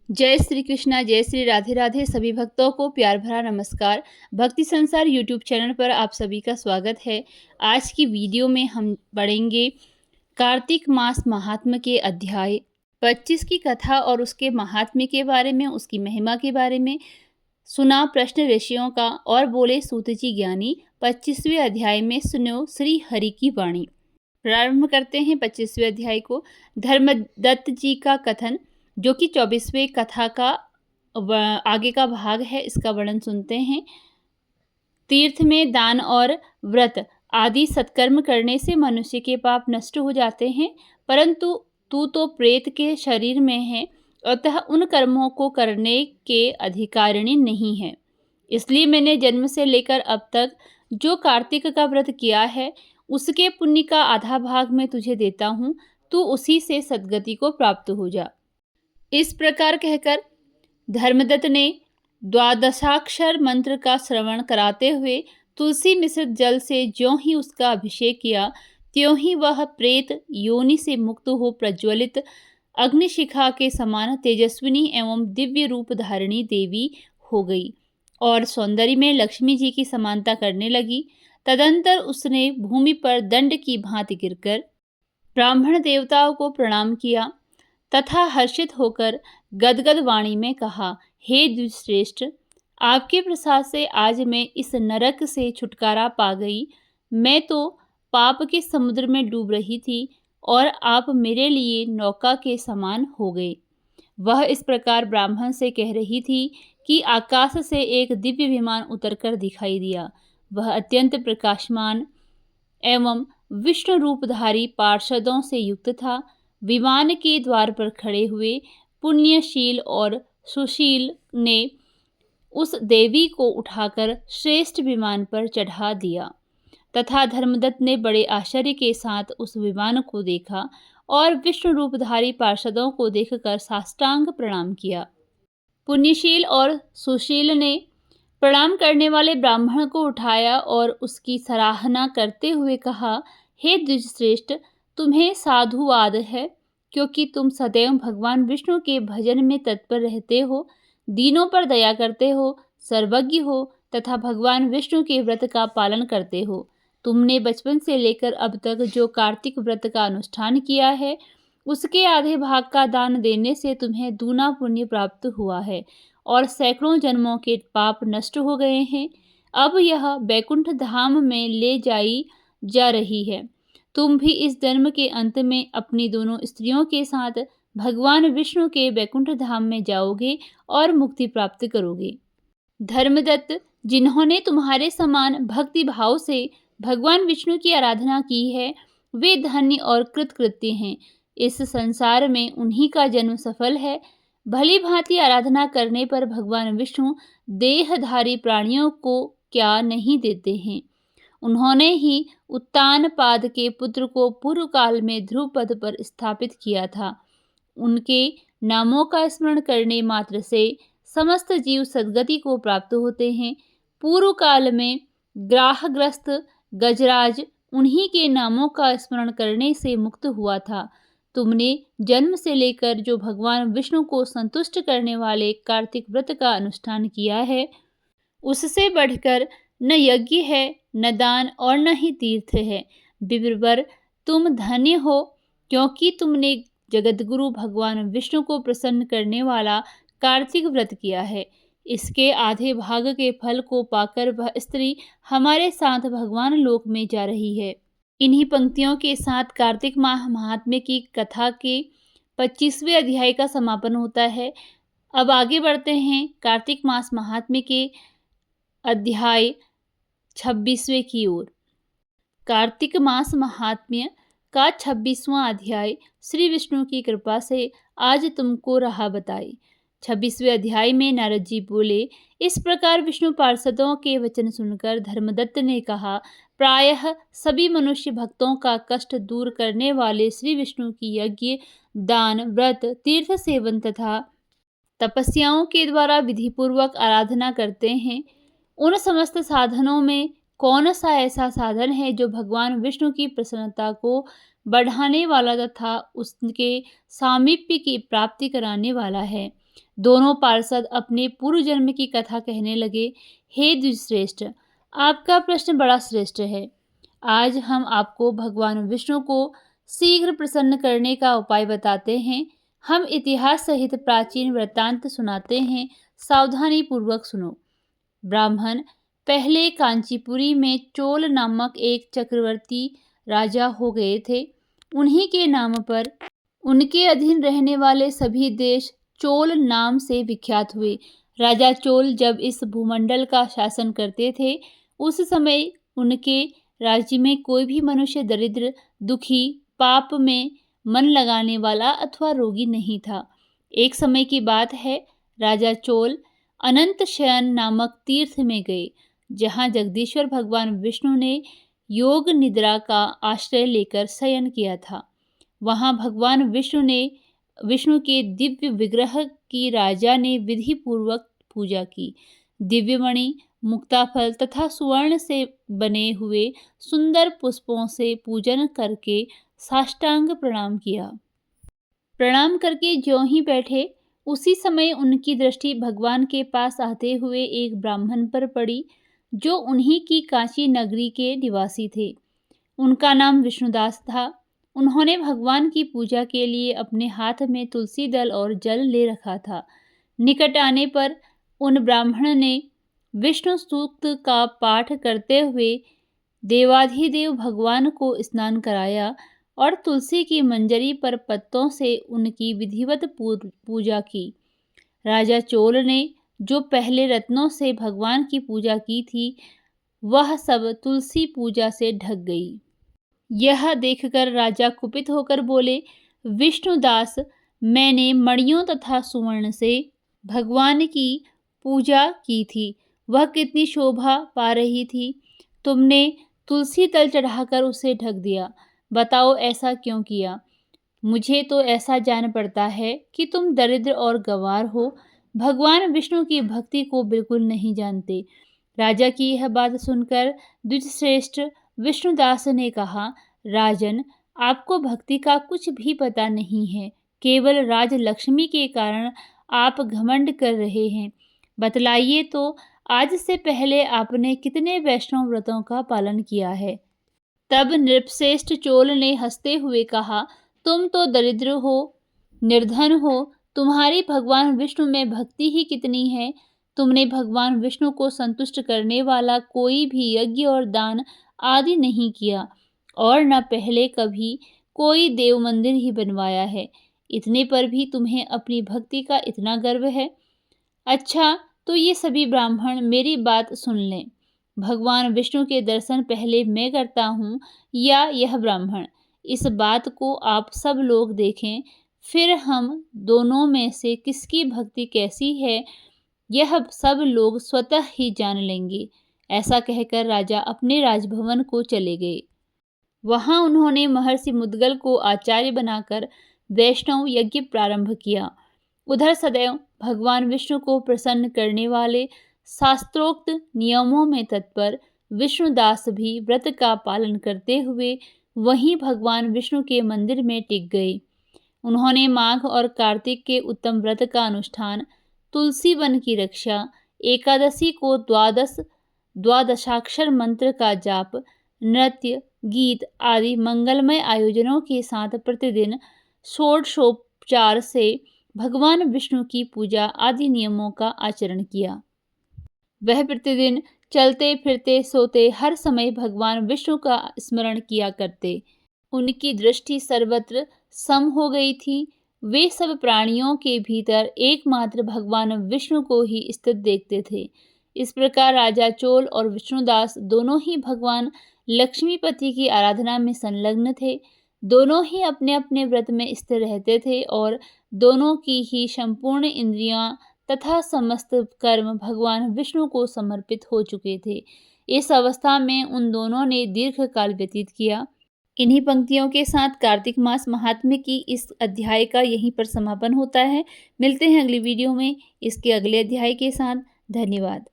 जय श्री कृष्णा, जय श्री राधे राधे। सभी भक्तों को प्यार भरा नमस्कार। भक्ति संसार यूट्यूब चैनल पर आप सभी का स्वागत है। आज की वीडियो में हम पढ़ेंगे कार्तिक मास महात्म्य के अध्याय 25 की कथा और उसके महात्म्य के बारे में, उसकी महिमा के बारे में। सुना प्रश्न ऋषियों का और बोले सूत जी ज्ञानी। 25वें अध्याय में सुनो श्री हरि की वाणी। प्रारंभ करते हैं 25वें अध्याय को। धर्मदत्त जी का कथन, जो कि 24वें कथा का आगे का भाग है, इसका वर्णन सुनते हैं। तीर्थ में दान और व्रत आदि सत्कर्म करने से मनुष्य के पाप नष्ट हो जाते हैं, परंतु तू तो प्रेत के शरीर में है, अतः उन कर्मों को करने के अधिकारिणी नहीं है। इसलिए मैंने जन्म से लेकर अब तक जो कार्तिक का व्रत किया है, उसके पुण्य का आधा भाग मैं तुझे देता हूँ, तू उसी से सद्गति को प्राप्त हो जा। इस प्रकार कहकर धर्मदत्त ने द्वादशाक्षर मंत्र का श्रवण कराते हुए तुलसी मिश्रित जल से ज्यों ही उसका अभिषेक किया, त्यों ही वह प्रेत योनि से मुक्त हो प्रज्वलित अग्निशिखा के समान तेजस्विनी एवं दिव्य रूप धारिणी देवी हो गई और सौंदर्य में लक्ष्मी जी की समानता करने लगी। तदंतर उसने भूमि पर दंड की भांति गिरकर ब्राह्मण देवताओं को प्रणाम किया तथा हर्षित होकर गदगद वाणी में कहा, हे द्विजश्रेष्ठ, आपके प्रसाद से आज मैं इस नरक से छुटकारा पा गई। मैं तो पाप के समुद्र में डूब रही थी और आप मेरे लिए नौका के समान हो गए। वह इस प्रकार ब्राह्मण से कह रही थी कि आकाश से एक दिव्य विमान उतरकर दिखाई दिया। वह अत्यंत प्रकाशमान एवं विष्णु रूपधारी पार्षदों से युक्त था। विमान के द्वार पर खड़े हुए पुण्यशील और सुशील ने उस देवी को उठाकर श्रेष्ठ विमान पर चढ़ा दिया तथा धर्मदत्त ने बड़े आश्चर्य के साथ उस विमान को देखा और विष्णु रूपधारी पार्षदों को देखकर साष्टांग प्रणाम किया। पुण्यशील और सुशील ने प्रणाम करने वाले ब्राह्मण को उठाया और उसकी सराहना करते हुए कहा, हे द्विजश्रेष्ठ, तुम्हें साधुवाद है, क्योंकि तुम सदैव भगवान विष्णु के भजन में तत्पर रहते हो, दीनों पर दया करते हो, सर्वज्ञ हो तथा भगवान विष्णु के व्रत का पालन करते हो। तुमने बचपन से लेकर अब तक जो कार्तिक व्रत का अनुष्ठान किया है, उसके आधे भाग का दान देने से तुम्हें दूना पुण्य प्राप्त हुआ है और सैकड़ों जन्मों के पाप नष्ट हो गए हैं। अब यह बैकुंठ धाम में ले जाई जा रही है। तुम भी इस जन्म के अंत में अपनी दोनों स्त्रियों के साथ भगवान विष्णु के बैकुंठ धाम में जाओगे और मुक्ति प्राप्त करोगे। धर्मदत्त, जिन्होंने तुम्हारे समान भक्ति भाव से भगवान विष्णु की आराधना की है, वे धन्य और कृतकृत्य हैं। इस संसार में उन्हीं का जन्म सफल है। भली भांति आराधना करने पर भगवान विष्णु देहधारी प्राणियों को क्या नहीं देते हैं। उन्होंने ही उत्तानपाद के पुत्र को पूर्व काल में ध्रुव पद पर स्थापित किया था। उनके नामों का स्मरण करने मात्र से समस्त जीव सद्गति को प्राप्त होते हैं। पूर्व काल में ग्राहग्रस्त गजराज उन्हीं के नामों का स्मरण करने से मुक्त हुआ था। तुमने जन्म से लेकर जो भगवान विष्णु को संतुष्ट करने वाले कार्तिक व्रत का अनुष्ठान किया है, उससे बढ़कर न यज्ञ है, न दान और न ही तीर्थ है। विप्रवर, तुम धन्य हो, क्योंकि तुमने जगतगुरु भगवान विष्णु को प्रसन्न करने वाला कार्तिक व्रत किया है। इसके आधे भाग के फल को पाकर वह स्त्री हमारे साथ भगवान लोक में जा रही है। इन्हीं पंक्तियों के साथ कार्तिक माह महात्म्य की कथा के 25वें अध्याय का समापन होता है। अब आगे बढ़ते हैं कार्तिक मास महात्म्य के अध्याय 26वें की ओर। कार्तिक मास महात्म्य का 26वां अध्याय श्री विष्णु की कृपा से आज तुमको रहा बताई। 26वें अध्याय में नारद जी बोले, इस प्रकार विष्णु पार्षदों के वचन सुनकर धर्मदत्त ने कहा, प्रायः सभी मनुष्य भक्तों का कष्ट दूर करने वाले श्री विष्णु की यज्ञ, दान, व्रत, तीर्थ सेवन तथा तपस्याओं के द्वारा विधिपूर्वक आराधना करते हैं। उन समस्त साधनों में कौन सा ऐसा साधन है जो भगवान विष्णु की प्रसन्नता को बढ़ाने वाला तथा उसके सामीप्य की प्राप्ति कराने वाला है। दोनों पार्षद अपने पूर्व जन्म की कथा कहने लगे। हे द्विजश्रेष्ठ, आपका प्रश्न बड़ा श्रेष्ठ है। आज हम आपको भगवान विष्णु को शीघ्र प्रसन्न करने का उपाय बताते हैं। हम इतिहास सहित प्राचीन वृत्तांत सुनाते हैं, सावधानी पूर्वक सुनो। ब्राह्मण, पहले कांचीपुरी में चोल नामक एक चक्रवर्ती राजा हो गए थे। उन्हीं के नाम पर उनके अधीन रहने वाले सभी देश चोल नाम से विख्यात हुए। राजा चोल जब इस भूमंडल का शासन करते थे, उस समय उनके राज्य में कोई भी मनुष्य दरिद्र, दुखी, पाप में मन लगाने वाला अथवा रोगी नहीं था। एक समय की बात है, राजा चोल अनंत शयन नामक तीर्थ में गए, जहाँ जगदीश्वर भगवान विष्णु ने योग निद्रा का आश्रय लेकर शयन किया था। वहाँ भगवान विष्णु के दिव्य विग्रह की राजा ने विधि पूर्वक पूजा की। दिव्यमणि, मुक्ताफल तथा सुवर्ण से बने हुए सुंदर पुष्पों से पूजन करके साष्टांग प्रणाम किया। प्रणाम करके ज्यों ही बैठे, उसी समय उनकी दृष्टि भगवान के पास आते हुए एक ब्राह्मण पर पड़ी, जो उन्हीं की काशी नगरी के निवासी थे। उनका नाम विष्णुदास था। उन्होंने भगवान की पूजा के लिए अपने हाथ में तुलसी दल और जल ले रखा था। निकट आने पर उन ब्राह्मण ने विष्णु सूक्त का पाठ करते हुए देवाधिदेव भगवान को स्नान कराया और तुलसी की मंजरी पर पत्तों से उनकी विधिवत पूजा की। राजा चोल ने जो पहले रत्नों से भगवान की पूजा की थी, वह सब तुलसी पूजा से ढक गई। यह देखकर राजा कुपित होकर बोले, विष्णुदास, मैंने मणियों तथा सुवर्ण से भगवान की पूजा की थी। वह कितनी शोभा पा रही थी। तुमने तुलसी तल चढ़ाकर उसे ढक दिया। बताओ ऐसा क्यों किया? मुझे तो ऐसा जान पड़ता है कि तुम दरिद्र और गंवार हो, भगवान विष्णु की भक्ति को बिल्कुल नहीं जानते। राजा की यह बात सुनकर द्विजश्रेष्ठ विष्णुदास ने कहा, राजन, आपको भक्ति का कुछ भी पता नहीं है। केवल राजलक्ष्मी के कारण आप घमंड कर रहे हैं। बतलाइए तो, आज से पहले आपने कितने वैष्णव व्रतों का पालन किया है? तब नृपश्रेष्ठ चोल ने हंसते हुए कहा, तुम तो दरिद्र हो, निर्धन हो, तुम्हारी भगवान विष्णु में भक्ति ही कितनी है। तुमने भगवान विष्णु को संतुष्ट करने वाला कोई भी यज्ञ और दान आदि नहीं किया, और न पहले कभी कोई देव मंदिर ही बनवाया है। इतने पर भी तुम्हें अपनी भक्ति का इतना गर्व है। अच्छा, तो ये सभी ब्राह्मण मेरी बात सुन लें। भगवान विष्णु के दर्शन पहले मैं करता हूँ या यह ब्राह्मण, इस बात को आप सब लोग देखें, फिर हम दोनों में से किसकी भक्ति कैसी है, यह सब लोग स्वतः ही जान लेंगे। ऐसा कहकर राजा अपने राजभवन को चले गए। वहाँ उन्होंने महर्षि मुद्गल को आचार्य बनाकर वैष्णव यज्ञ प्रारंभ किया। उधर सदैव भगवान विष्णु को प्रसन्न करने वाले शास्त्रोक्त नियमों में तत्पर विष्णुदास भी व्रत का पालन करते हुए वहीं भगवान विष्णु के मंदिर में टिक गए। उन्होंने माघ और कार्तिक के उत्तम व्रत का अनुष्ठान, तुलसी वन की रक्षा, एकादशी को द्वादशाक्षर मंत्र का जाप, नृत्य, गीत आदि मंगलमय आयोजनों के साथ प्रतिदिन षोडशोपचार से भगवान विष्णु की पूजा आदि नियमों का आचरण किया। वह प्रतिदिन चलते फिरते सोते हर समय भगवान विष्णु का स्मरण किया करते। उनकी दृष्टि सर्वत्र सम हो गई थी। वे सब प्राणियों के भीतर एकमात्र भगवान विष्णु को ही स्थित देखते थे। इस प्रकार राजा चोल और विष्णुदास दोनों ही भगवान लक्ष्मीपति की आराधना में संलग्न थे। दोनों ही अपने अपने व्रत में स्थिर रहते थे और दोनों की ही संपूर्ण इंद्रियां तथा समस्त कर्म भगवान विष्णु को समर्पित हो चुके थे। इस अवस्था में उन दोनों ने दीर्घ काल व्यतीत किया। इन्हीं पंक्तियों के साथ कार्तिक मास महात्म्य की इस अध्याय का यहीं पर समापन होता है। मिलते हैं अगली वीडियो में इसके अगले अध्याय के साथ। धन्यवाद।